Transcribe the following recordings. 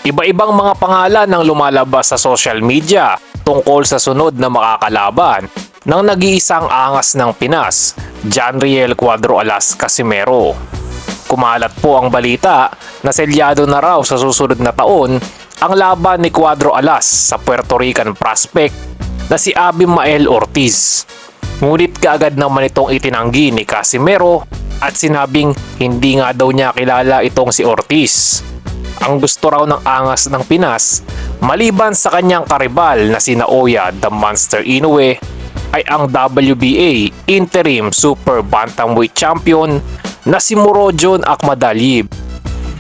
Iba-ibang mga pangalan ang lumalabas sa social media tungkol sa sunod na makakalaban ng nag-iisang angas ng Pinas, Janriel Cuadro Alas Casimero. Kumalat po ang balita na selyado na raw sa susunod na taon ang laban ni Cuadro Alas sa Puerto Rican prospect na si Abimael Ortiz. Ngunit kaagad naman itong itinanggi ni Casimero at sinabing hindi nga daw niya kilala itong si Ortiz. Ang gusto raw ng angas ng Pinas, maliban sa kanyang karibal na si Naoya the Monster Inoue, ay ang WBA Interim Super Bantamweight Champion na si Murodjon Akhmadaliev.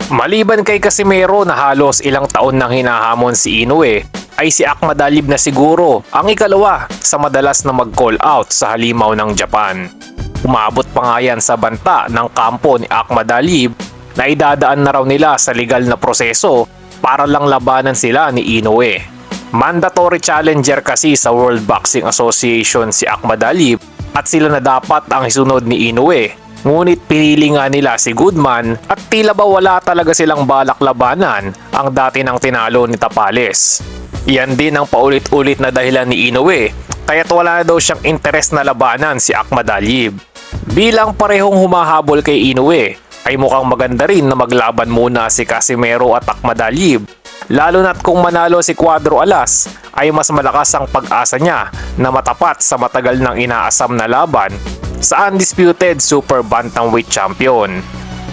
Maliban kay Casimero na halos ilang taon nang hinahamon si Inoue, ay si Akhmadaliev na siguro ang ikalawa sa madalas na mag-call out sa halimaw ng Japan. Umabot pa nga yan sa banta ng kampo ni Akhmadaliev na idadaan na raw nila sa legal na proseso para lang labanan sila ni Inoue. Mandatory challenger kasi sa World Boxing Association si Akhmadaliev at sila na dapat ang isunod ni Inoue. Ngunit pinili nga nila si Goodman at tila ba wala talaga silang balak labanan ang dati nang tinalo ni Tapales. Yan din ang paulit-ulit na dahilan ni Inoue kaya't wala na daw siyang interes na labanan si Akhmadaliev. Bilang parehong humahabol kay Inoue, ay mukhang maganda rin na maglaban muna si Casimero at Akhmadaliev, lalo na't kung manalo si Cuadro Alas ay mas malakas ang pag-asa niya na matapat sa matagal nang inaasam na laban sa undisputed Super Bantamweight Champion.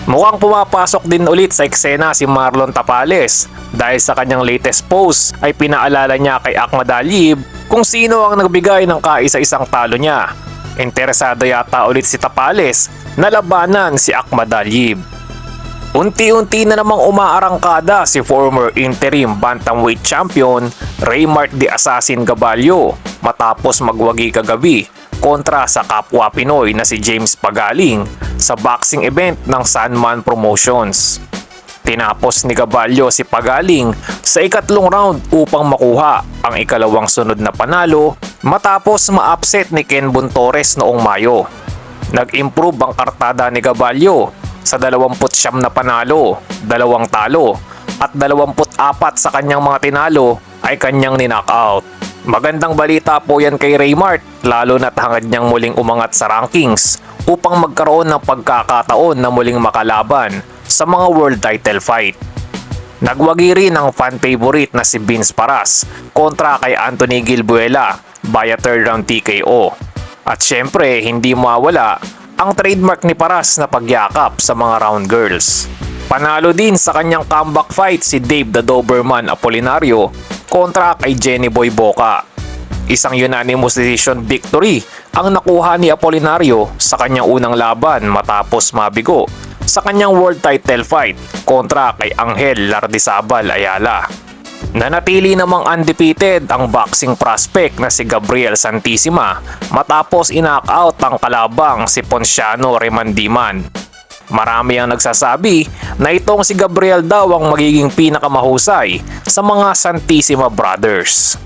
Mukhang pumapasok din ulit sa eksena si Marlon Tapales dahil sa kanyang latest post ay pinaalala niya kay Akhmadaliev kung sino ang nagbigay ng kaisa-isang talo niya. Interesado yata ulit si Tapales na labanan si Akhmadaliev. Unti-unti na namang umaarangkada si former interim bantamweight champion Raymart the Assassin Gaballo matapos magwagi kagabi kontra sa kapwa Pinoy na si James Pagaling sa boxing event ng Sanman Promotions. Tinapos ni Gaballo si Pagaling sa ikatlong round upang makuha ang ikalawang sunod na panalo matapos ma-upset ni Ken Buntorres noong Mayo. Nag-improve ang kartada ni Gaballo sa 29 na panalo, 2 talo at 24 sa kanyang mga tinalo ay kanyang ninockout. Magandang balita po yan kay Raymart lalo na't hangad niyang muling umangat sa rankings upang magkaroon ng pagkakataon na muling makalaban sa mga world title fight. Nagwagi rin ang fan favorite na si Vince Paras kontra kay Anthony Gilbuela via third round TKO. At syempre hindi mawala ang trademark ni Paras na pagyakap sa mga round girls. Panalo din sa kanyang comeback fight si Dave the Doberman Apolinario kontra kay Jenny Boy Boca. Isang unanimous decision victory ang nakuha ni Apolinario sa kanyang unang laban matapos mabigo sa kanyang world title fight kontra kay Angel Lardizabal Ayala. Nanatili namang undefeated ang boxing prospect na si Gabriel Santissima matapos in-knockout ang kalabang si Ponciano Remandiman. Marami ang nagsasabi na itong si Gabriel daw ang magiging pinakamahusay sa mga Santissima brothers.